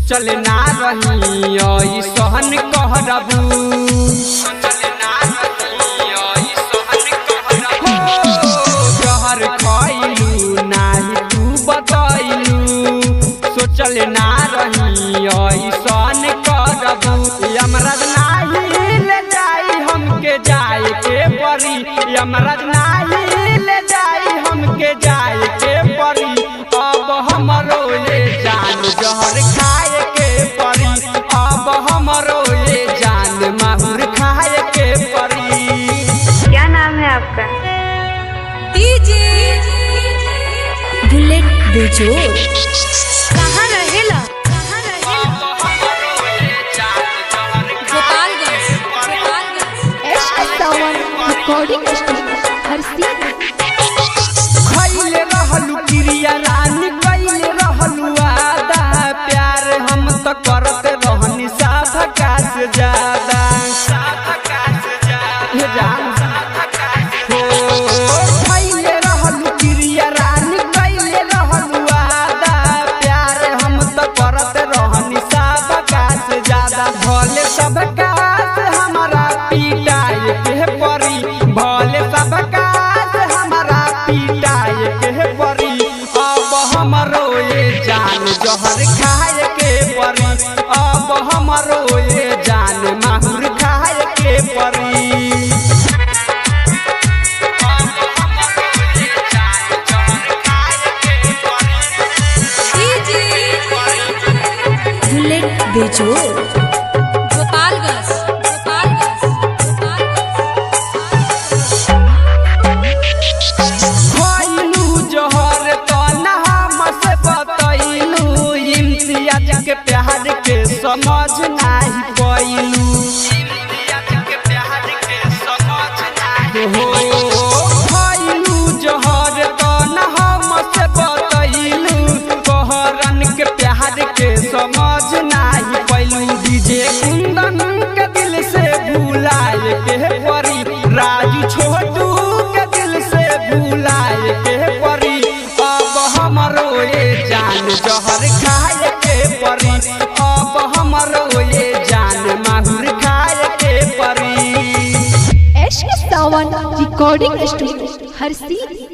सोचल ना रही सहन कहरबू जहर खइलू नाही तू बतैलू सोचल ना रही सहन करबू यमराज नाही ले जाई हमके जाए के परी यमराज नाही ले जाई हमके जाए के परी अब हमरो ये जान जहर खाए के परी अब हमरो ये जान माहुर खाए के परी। क्या नाम है आपका? बुलेट बेजोर। कहाँ रहेला? रिकॉर्डिंग हर सीन खइले रहलू क्रिया रानी कइले रहलू आदा प्यार हम तो करते रहनी साधका से ज्यादा खइले रहलू क्रिया रानी कइले रहलू आदा प्यार हम तो करते रहनी साधका से ज्यादा भले सबका से हमारा पिटाए के परी भले सबका से हमारा पिटाए के परी अब हमरो ये जान जहर खाए के परी अब हमरो ये जान माहुर खाए के परी। बुलेट बेजोर। के प्यार के समझ नहीं पैलू जहर तो न हमसे बतैलू कहरन के प्यार के समझ नहीं पैलू डीजे कुंदन के दिल से भुलाए के परी राजू छोटू के दिल से भुलाए के परी अब हमरो ये जान जहर खाए के परी अब हमरो ये जान माहुर खाए के परी। एश सावन रिकॉर्डिंग स्टूडियो हर सीन।